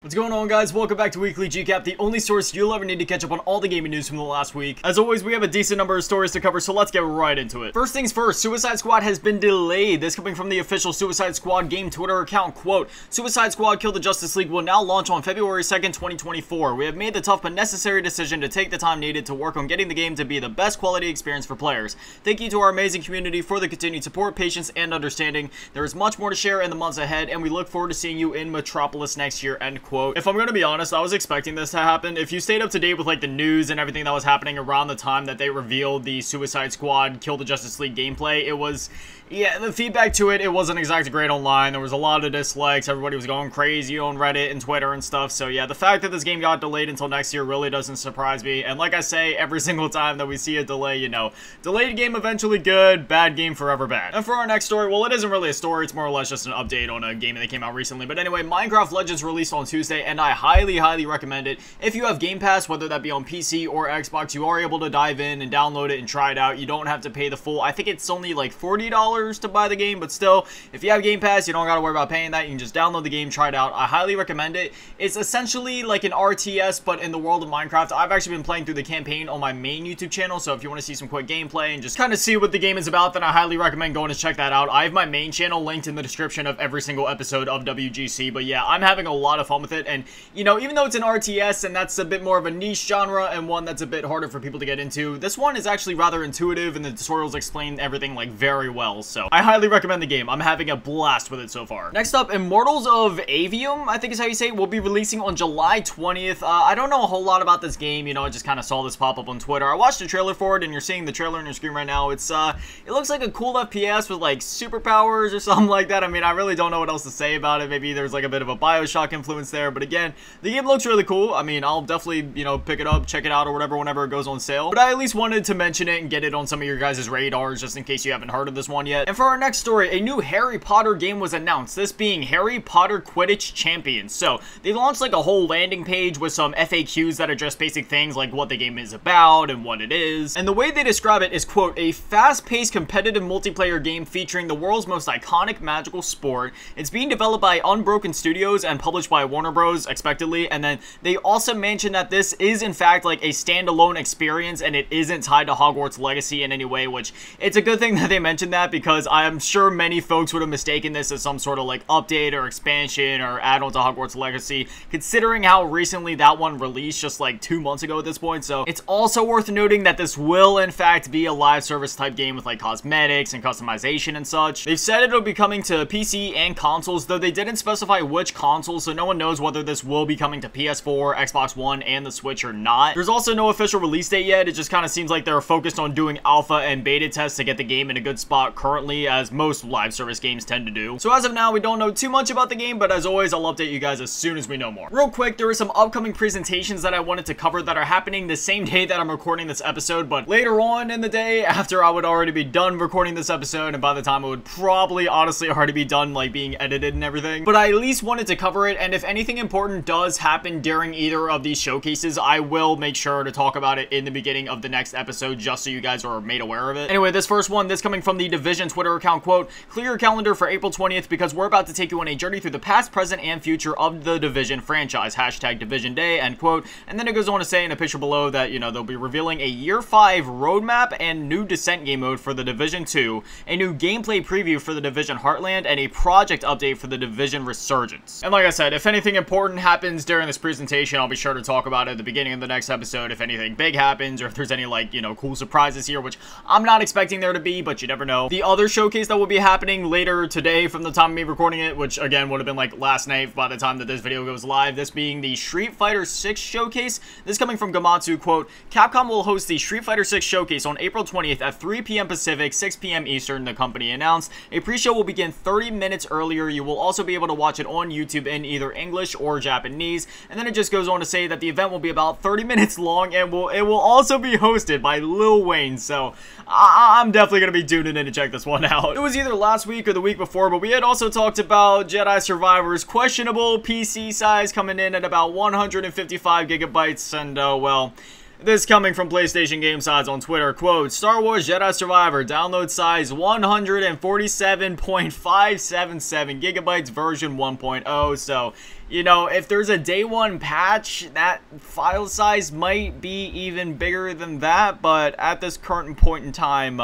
What's going on, guys? Welcome back to Weekly GCap, the only source you'll ever need to catch up on all the gaming news from the last week. As always, we have a decent number of stories to cover, so let's get right into it. First things first, Suicide Squad has been delayed. This coming from the official Suicide Squad game Twitter account. Quote, Suicide Squad Kill the Justice League will now launch on February 2nd, 2024. We have made the tough but necessary decision to take the time needed to work on getting the game to be the best quality experience for players. Thank you to our amazing community for the continued support, patience, and understanding. There is much more to share in the months ahead, and we look forward to seeing you in Metropolis next year, end quote. If I'm going to be honest, I was expecting this to happen. If you stayed up to date with like the news and everything that was happening around the time that they revealed the Suicide Squad Kill the Justice League gameplay, it was, yeah, the feedback to it wasn't exactly great online. There was a lot of dislikes. Everybody was going crazy on Reddit and Twitter and stuff. So yeah, the fact that this game got delayed until next year really doesn't surprise me. And like I say, every single time that we see a delay, you know, delayed game eventually good, bad game forever bad. And for our next story, well, it isn't really a story. It's more or less just an update on a game that came out recently. But anyway, Minecraft Legends released on Tuesday, and I highly recommend it. If you have Game Pass, whether that be on PC or Xbox, you are able to dive in and download it and try it out. You don't have to pay the full, I think it's only like $40 to buy the game, but still, if you have Game Pass, you don't gotta worry about paying that. You can just download the game, try it out. I highly recommend it. It's essentially like an RTS, but in the world of Minecraft. I've actually been playing through the campaign on my main YouTube channel, so if you want to see some quick gameplay and just kind of see what the game is about, then I highly recommend going to check that out. I have my main channel linked in the description of every single episode of WGC, but yeah, I'm having a lot of fun with it, and you know, even though it's an RTS and that's a bit more of a niche genre and one that's a bit harder for people to get into, this one is actually rather intuitive and the tutorials explain everything like very well, so I highly recommend the game. I'm having a blast with it so far. Next up, Immortals of Aveum, I think is how you say it, will be releasing on July 20th. I don't know a whole lot about this game, you know, I just kind of saw this pop up on Twitter. I watched the trailer for it, and you're seeing the trailer on your screen right now. It's it looks like a cool FPS with like superpowers or something like that. I mean, I really don't know what else to say about it. Maybe there's like a bit of a BioShock influence there, but again, the game looks really cool. I mean, I'll definitely, you know, pick it up, check it out or whatever whenever it goes on sale, but I at least wanted to mention it and get it on some of your guys' radars just in case you haven't heard of this one yet. And for our next story, a new Harry Potter game was announced, this being Harry Potter Quidditch Champions. So they launched like a whole landing page with some FAQs that address basic things like what the game is about and what it is. And the way they describe it is, quote, a fast-paced competitive multiplayer game featuring the world's most iconic magical sport. It's being developed by Unbroken Studios and published by Warner Bros. Expectedly. And then they also mentioned that this is in fact like a standalone experience and it isn't tied to Hogwarts Legacy in any way, which it's a good thing that they mentioned that, because I'm sure many folks would have mistaken this as some sort of like update or expansion or add-on to Hogwarts Legacy, considering how recently that one released just like 2 months ago at this point. So it's also worth noting that this will in fact be a live service type game with like cosmetics and customization and such. They've said it'll be coming to PC and consoles, though they didn't specify which consoles, so no one knows whether this will be coming to PS4, Xbox One, and the Switch or not. There's also no official release date yet. It just kind of seems like they're focused on doing alpha and beta tests to get the game in a good spot currently, as most live service games tend to do. So as of now, we don't know too much about the game, but as always, I'll update you guys as soon as we know more. Real quick, there are some upcoming presentations that I wanted to cover that are happening the same day that I'm recording this episode, but later on in the day after I would already be done recording this episode, and by the time it would probably honestly already be done like being edited and everything. But I at least wanted to cover it, and if anything important does happen during either of these showcases, I will make sure to talk about it in the beginning of the next episode just so you guys are made aware of it. Anyway, this first one, this coming from the Division Twitter account, quote, clear your calendar for April 20th because we're about to take you on a journey through the past, present, and future of the Division franchise, hashtag Division Day, end quote. And then it goes on to say in a picture below that, you know, they'll be revealing a Year 5 roadmap and new Descent game mode for the Division 2, a new gameplay preview for the Division Heartland, and a project update for the Division Resurgence. And like I said, if anything important happens during this presentation, I'll be sure to talk about it at the beginning of the next episode. If anything big happens, or if there's any like, you know, cool surprises here, which I'm not expecting there to be, but you never know. The other showcase that will be happening later today from the time of me recording it, which again would have been like last night by the time that this video goes live, this being the Street Fighter 6 showcase. This coming from Gamatsu, quote, Capcom will host the Street Fighter 6 showcase on April 20th at 3 p.m. Pacific, 6 p.m. Eastern, the company announced. A pre-show will begin 30 minutes earlier. You will also be able to watch it on YouTube in either English or Japanese. And then it just goes on to say that the event will be about 30 minutes long and it will also be hosted by Lil Wayne. So I'm definitely going to be tuning in to check this one out. It was either last week or the week before, but we had also talked about Jedi Survivor's questionable PC size coming in at about 155 gigabytes, and well, This coming from PlayStation Game Size on Twitter, quote, Star Wars Jedi Survivor, download size 147.577 gigabytes, version 1.0, so, you know, if there's a day one patch, that file size might be even bigger than that, but at this current point in time,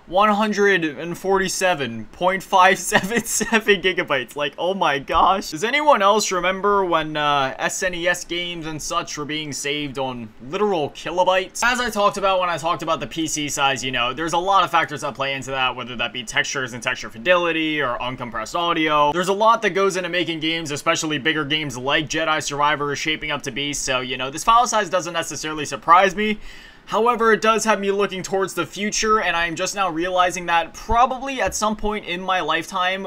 147.577 gigabytes. Like, oh my gosh. Does anyone else remember when SNES games and such were being saved on literal kilobytes? As I talked about when I talked about the PC size, you know, there's a lot of factors that play into that, whether that be textures and texture fidelity or uncompressed audio. There's a lot that goes into making games, especially bigger games like Jedi Survivor is shaping up to be, so, you know, this file size doesn't necessarily surprise me. However, it does have me looking towards the future, and I'm just now realizing that probably at some point in my lifetime,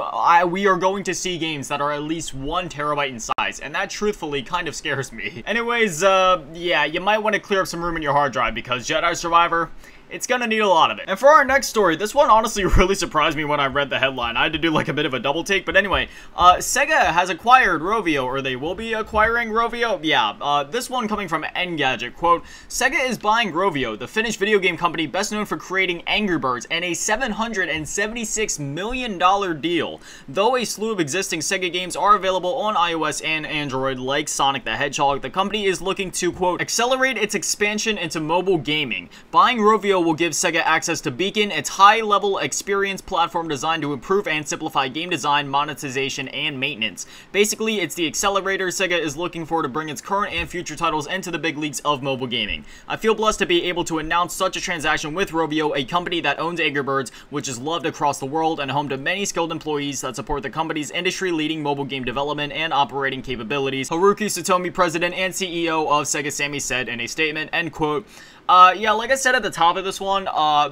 we are going to see games that are at least 1 terabyte in size, and that truthfully kind of scares me. Anyways, yeah, you might want to clear up some room in your hard drive, because Jedi Survivor, it's gonna need a lot of it. And for our next story, this one honestly really surprised me when I read the headline. I had to do like a bit of a double take, but anyway, Sega has acquired Rovio, or they will be acquiring Rovio. Yeah, this one coming from Engadget, quote, Sega is buying Rovio, the Finnish video game company best known for creating Angry Birds, and a $776 million deal. Though a slew of existing Sega games are available on iOS and Android, like Sonic the Hedgehog, the company is looking to, quote, accelerate its expansion into mobile gaming. Buying Rovio will give Sega access to Beacon, its high-level experience platform designed to improve and simplify game design, monetization, and maintenance. Basically, it's the accelerator Sega is looking for to bring its current and future titles into the big leagues of mobile gaming. I feel blessed to be able to announce such a transaction with Rovio, a company that owns Angry Birds, which is loved across the world and home to many skilled employees that support the company's industry-leading mobile game development and operating capabilities, Haruki Satomi, president and CEO of Sega Sammy, said in a statement, end quote. Yeah, like I said at the top of this one,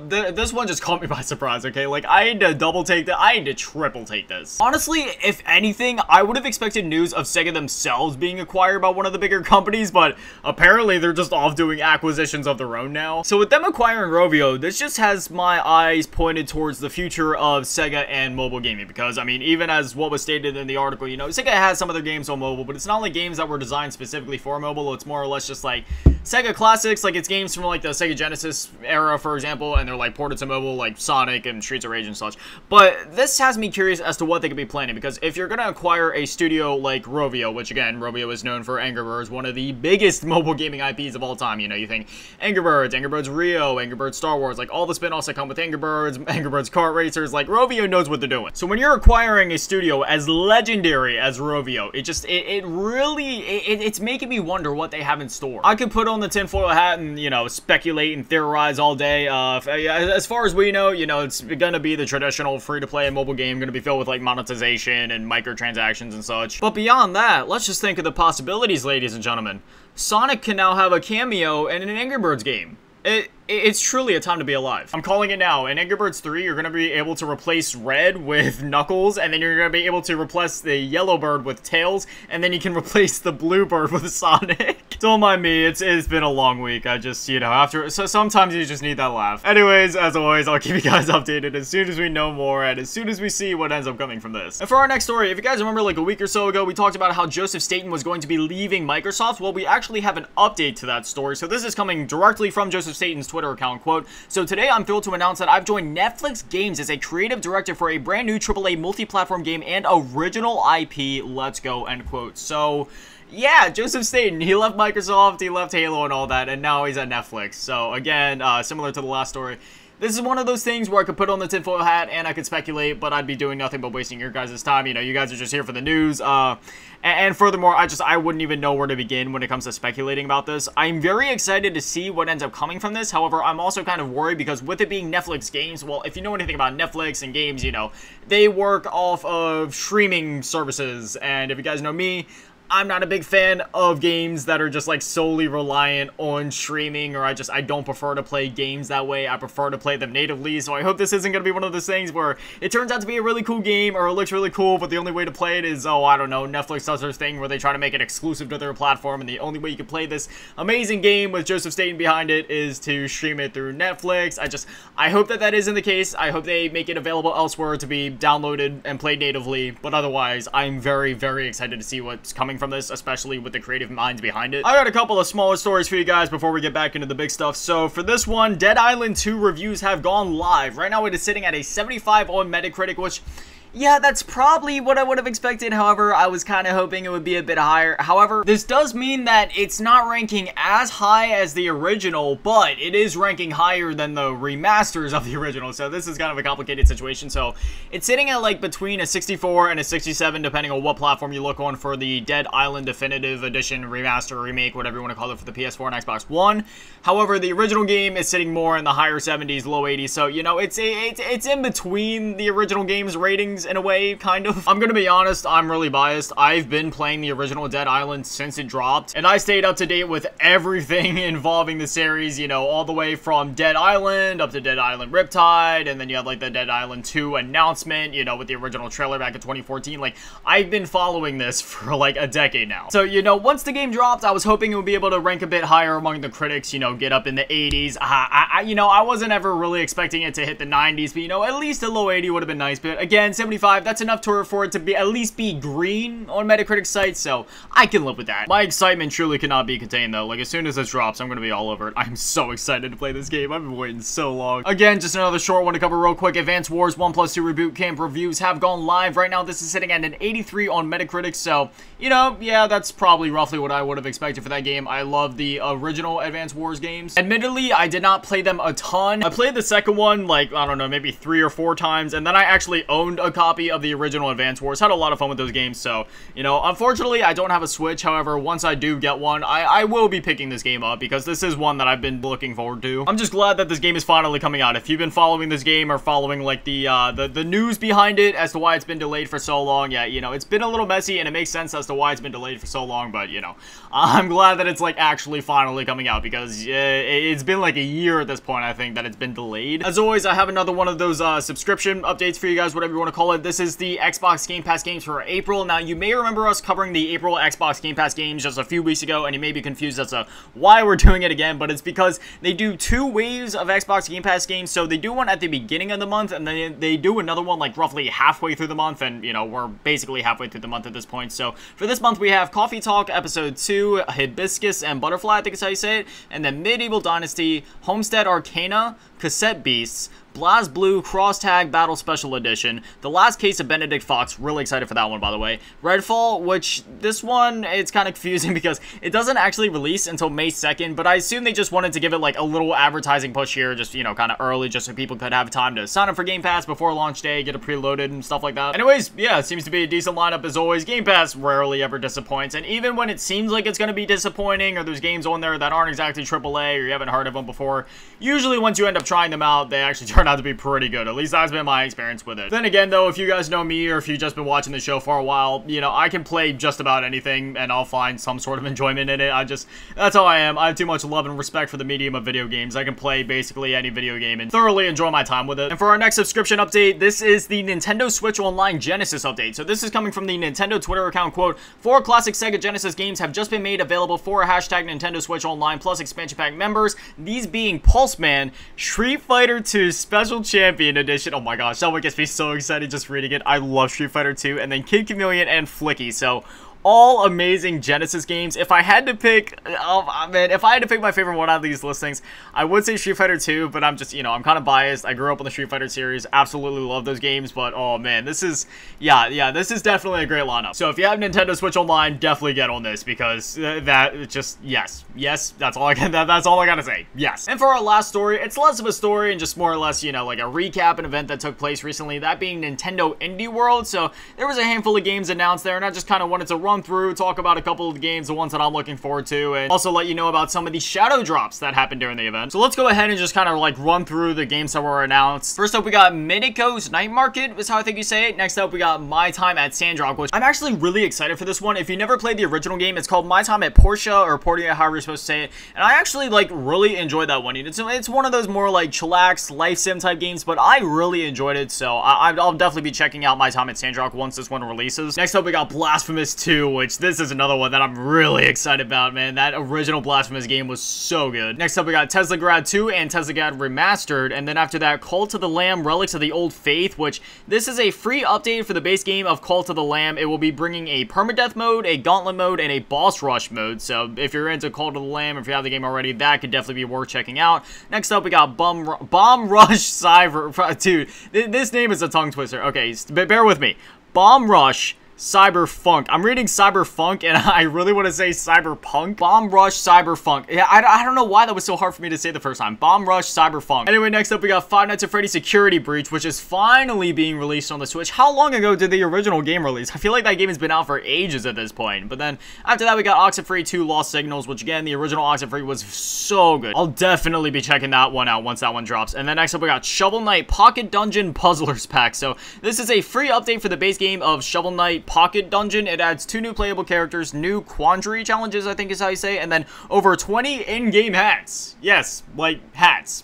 this one just caught me by surprise, okay? Like, I had to double take that, I had to triple take this. Honestly, if anything, I would have expected news of Sega themselves being acquired by one of the bigger companies, but apparently they're just off doing acquisitions of their own now. So with them acquiring Rovio, this just has my eyes pointed towards the future of Sega and mobile gaming, because, I mean, even as what was stated in the article, you know, Sega has some of their games on mobile, but it's not like games that were designed specifically for mobile, it's more or less just like Sega classics, like it's games from like the Sega Genesis era, for example, and they're like ported to mobile, like Sonic and Streets of Rage and such. But this has me curious as to what they could be planning, because if you're gonna acquire a studio like Rovio, which again, Rovio is known for Angry Birds, one of the biggest mobile gaming IPs of all time, you know, you think Angry Birds Rio, Angry Birds Star Wars, like all the spin-offs that come with Angry Birds Kart Racers, like Rovio knows what they're doing. So when you're acquiring a studio as legendary as Rovio, it's making me wonder what they have in store. I could put on the tinfoil hat and, you know, speculate and theorize all day. As far as we know, you know, it's gonna be the traditional free-to-play mobile game, gonna be filled with like monetization and microtransactions and such. But beyond that, let's just think of the possibilities, ladies and gentlemen. Sonic can now have a cameo in an Angry Birds game. It's truly a time to be alive. I'm calling it now. In Angry Birds 3, you're going to be able to replace Red with Knuckles, and then you're going to be able to replace the yellow bird with Tails, and then you can replace the blue bird with Sonic. Don't mind me, it's been a long week. I just, you know, so sometimes you just need that laugh. Anyways, as always, I'll keep you guys updated as soon as we know more, and as soon as we see what ends up coming from this. And for our next story, if you guys remember like a week or so ago, we talked about how Joseph Staten was going to be leaving Microsoft. Well, we actually have an update to that story, so this is coming directly from Joseph Staten's Twitter account, quote, so today I'm thrilled to announce that I've joined Netflix Games as a creative director for a brand new AAA multi-platform game and original IP, let's go, end quote. So yeah, Joseph Staten, he left Microsoft, he left Halo and all that, and now he's at Netflix. So again, similar to the last story, this is one of those things where I could put on the tinfoil hat and I could speculate, but I'd be doing nothing but wasting your guys' time. You know, you guys are just here for the news. And furthermore, I wouldn't even know where to begin when it comes to speculating about this. I'm very excited to see what ends up coming from this. However, I'm also kind of worried because with it being Netflix games, well, if you know anything about Netflix and games, you know, they work off of streaming services. And if you guys know me, I'm not a big fan of games that are just like solely reliant on streaming, or I don't prefer to play games that way. I prefer to play them natively, so I hope this isn't going to be one of those things where it turns out to be a really cool game or it looks really cool, but the only way to play it is, oh, I don't know, Netflix does their thing where they try to make it exclusive to their platform, and the only way you can play this amazing game with Joseph Staten behind it is to stream it through Netflix. I hope that isn't the case. I hope they make it available elsewhere to be downloaded and played natively, but otherwise, I'm very, very excited to see what's coming coming from this, especially with the creative minds behind it. I got a couple of smaller stories for you guys before we get back into the big stuff. So for this one, Dead Island 2 reviews have gone live. Right now it is sitting at a 75 on Metacritic, which... yeah, that's probably what I would have expected. However, I was kind of hoping it would be a bit higher. However, this does mean that it's not ranking as high as the original, but it is ranking higher than the remasters of the original. So this is kind of a complicated situation. So it's sitting at like between a 64 and a 67, depending on what platform you look on for the Dead Island Definitive Edition, remaster, remake, whatever you want to call it, for the PS4 and Xbox One. However, the original game is sitting more in the higher 70s, low 80s. So, you know, it's in between the original game's ratings in a way, kind of. I'm gonna be honest, I'm really biased. I've been playing the original Dead Island since it dropped, and I stayed up to date with everything involving the series, you know, all the way from Dead Island up to Dead Island Riptide, and then you had like the Dead Island 2 announcement, you know, with the original trailer back in 2014. Like, I've been following this for like a decade now. So, you know, once the game dropped, I was hoping it would be able to rank a bit higher among the critics, you know, get up in the 80s. You know, I wasn't ever really expecting it to hit the 90s, but, you know, at least a low 80 would have been nice. But again, 75, that's enough for it to be at least be green on Metacritic sites, so I can live with that. My excitement truly cannot be contained, though. Like, as soon as this drops, I'm gonna be all over it. I'm so excited to play this game. I've been waiting so long. Again, just another short one to cover real quick. Advance Wars 1+2 Reboot Camp reviews have gone live. Right now, this is sitting at an 83 on Metacritic, so, you know, yeah, that's probably roughly what I would have expected for that game. I love the original Advance Wars games. Admittedly, I did not play them a ton. I played the second one, like, I don't know, maybe 3 or 4 times, and then I actually owned a copy of the original Advance Wars. Had a lot of fun with those games, so, you know, unfortunately, I don't have a Switch. However, once I do get one, I will be picking this game up, because this is one that I've been looking forward to. I'm just glad that this game is finally coming out. If you've been following this game or following, like, the news behind it as to why it's been delayed for so long, yeah, you know, it's been a little messy, and it makes sense as to why it's been delayed for so long, but, you know, I'm glad that it's, like, actually finally coming out, because it's been, like, a year at this point, I think, that it's been delayed. As always, I have another one of those subscription updates for you guys, whatever you want to call it. This is the Xbox Game Pass games for April. Now, you may remember us covering the April Xbox Game Pass games just a few weeks ago, and you may be confused as to why we're doing it again, but it's because they do 2 waves of Xbox Game Pass games. So they do one at the beginning of the month, and then they do another one like roughly halfway through the month, and, you know, we're basically halfway through the month at this point. So for this month, we have Coffee Talk Episode 2, Hibiscus and Butterfly, I think is how you say it, and then Medieval Dynasty, Homestead Arcana, Cassette Beasts, BlazBlue Cross Tag Battle Special Edition, The Last Case of Benedict Fox, really excited for that one, by the way, Redfall, which this one, it's kind of confusing because it doesn't actually release until May 2nd, but I assume they just wanted to give it like a little advertising push here, just, you know, kind of early, just so people could have time to sign up for Game Pass before launch day, get it preloaded and stuff like that. Anyways, yeah, it seems to be a decent lineup as always. Game Pass rarely ever disappoints, and even when it seems like it's going to be disappointing, or there's games on there that aren't exactly AAA, or you haven't heard of them before, usually once you end up trying them out, they actually turn out to be pretty good. At least that's been my experience with it. Then again, though, if you guys know me, or if you've just been watching the show for a while, you know, I can play just about anything, and I'll find some sort of enjoyment in it. That's how I am. I have too much love and respect for the medium of video games. I can play basically any video game and thoroughly enjoy my time with it. And for our next subscription update, this is the Nintendo Switch Online Genesis update. So this is coming from the Nintendo Twitter account, quote, 4 classic Sega Genesis games have just been made available for hashtag Nintendo Switch Online plus expansion pack members, these being Pulseman, Street Fighter 2 Special Champion Edition. Oh my gosh, that one gets me so excited just reading it. I love Street Fighter 2, and then Kid Chameleon and Flicky. So all amazing Genesis games. If I had to pick, oh man, if I had to pick my favorite one out of these listings, I would say Street Fighter 2, but I'm just, you know, I'm kind of biased. I grew up on the Street Fighter series, absolutely love those games, but oh man, this is, yeah, this is definitely a great lineup. So if you have Nintendo Switch Online, definitely get on this, because that just, yes, that's all I gotta say, yes. And for our last story, it's less of a story and just more or less, you know, like a recap, an event that took place recently, that being Nintendo Indie World. So there was a handful of games announced there, and I just kind of wanted to run through, talk about a couple of the games, the ones that I'm looking forward to, and also let you know about some of the shadow drops that happened during the event. So let's go ahead and just kind of like run through the games that were announced. First up, we got Miniko's Night Market, is how I think you say it. Next up, we got My Time at Sandrock, which I'm actually really excited for this one. If you never played the original game, it's called My Time at Portia, or Portia, however you're supposed to say it, and I actually like really enjoyed that one. It's one of those more like chillax, life sim type games, but I really enjoyed it, so I'll definitely be checking out My Time at Sandrock once this one releases. Next up, we got Blasphemous 2, 2, which this is another one that I'm really excited about, man. That original Blasphemous game was so good. Next up, we got Teslagrad 2 and Teslagrad Remastered, and then after that, Cult of the Lamb, Relics of the Old Faith, which this is a free update for the base game of Cult of the Lamb. It will be bringing a permadeath mode, a gauntlet mode, and a boss rush mode, so if you're into Cult of the Lamb, if you have the game already, that could definitely be worth checking out. Next up, we got Bomb Rush Cyber... Dude, this name is a tongue twister. Okay, bear with me. Bomb Rush Cyberfunk. I'm reading Cyberfunk, and I really want to say Cyberpunk. Bomb Rush Cyberfunk. Yeah, I don't know why that was so hard for me to say the first time. Bomb Rush Cyberfunk. Anyway, next up, we got Five Nights at Freddy's Security Breach, which is finally being released on the Switch. How long ago did the original game release? I feel like that game has been out for ages at this point. But then, after that, we got Oxenfree 2 Lost Signals, which again, the original Oxenfree was so good. I'll definitely be checking that one out once that one drops. And then next up, we got Shovel Knight Pocket Dungeon Puzzlers Pack. So, this is a free update for the base game of Shovel Knight Pocket Dungeon. It adds 2 new playable characters, new quandary challenges, I think is how you say, and then over 20 in-game hats. Yes, like hats.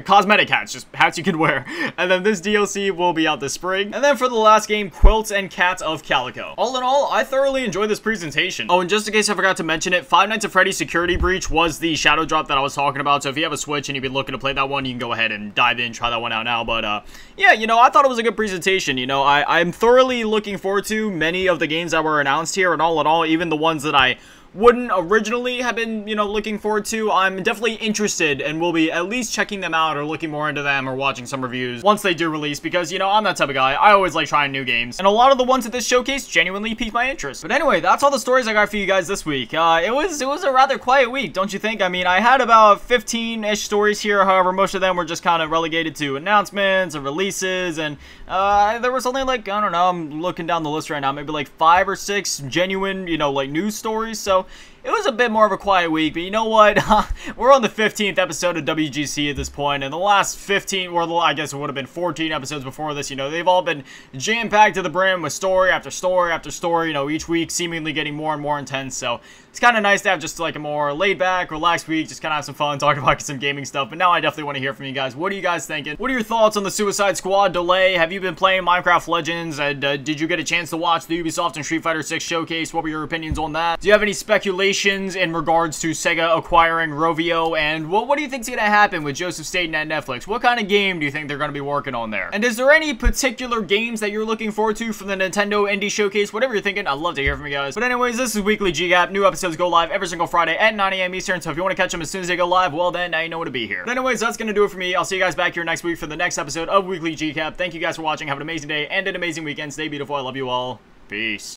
Cosmetic hats, just hats you can wear. And then this DLC will be out this spring. And then for the last game, Quilts and Cats of Calico. All in all, I thoroughly enjoyed this presentation. Oh, and just in case I forgot to mention it, Five Nights at Freddy's Security Breach was the shadow drop that I was talking about, so if you have a Switch and you've been looking to play that one, you can go ahead and dive in, try that one out now. But yeah, you know, I thought it was a good presentation. You know, I'm thoroughly looking forward to many of the games that were announced here, and all in all, even the ones that I wouldn't originally have been, you know, looking forward to, I'm definitely interested and will be at least checking them out or looking more into them or watching some reviews once they do release, because, you know, I'm that type of guy. I always like trying new games, and a lot of the ones at this showcase genuinely piqued my interest. But anyway, that's all the stories I got for you guys this week. It was a rather quiet week, don't you think? I mean, I had about 15-ish stories here, however, most of them were just kind of relegated to announcements and releases, and there was only like, I don't know, I'm looking down the list right now, maybe like 5 or 6 genuine, you know, like news stories, so it was a bit more of a quiet week, but you know what? We're on the 15th episode of WGC at this point, and the last 15, or I guess it would have been 14 episodes before this, you know, they've all been jam-packed to the brim with story after story after story, you know, each week seemingly getting more and more intense, so it's kind of nice to have just like a more laid-back, relaxed week, just kind of have some fun, talk about some gaming stuff, but now I definitely want to hear from you guys. What are you guys thinking? What are your thoughts on the Suicide Squad delay? Have you been playing Minecraft Legends, and did you get a chance to watch the Ubisoft and Street Fighter 6 showcase? What were your opinions on that? Do you have any speculation in regards to Sega acquiring Rovio, and what do you think is going to happen with Joseph Staten at Netflix? What kind of game do you think they're going to be working on there? And is there any particular games that you're looking forward to from the Nintendo Indie Showcase? Whatever you're thinking, I'd love to hear from you guys. But anyways, this is Weekly GCAP. New episodes go live every single Friday at 9 a.m. Eastern, so if you want to catch them as soon as they go live, well then, now you know where to be here. But anyways, that's going to do it for me. I'll see you guys back here next week for the next episode of Weekly GCAP. Thank you guys for watching. Have an amazing day and an amazing weekend. Stay beautiful. I love you all. Peace.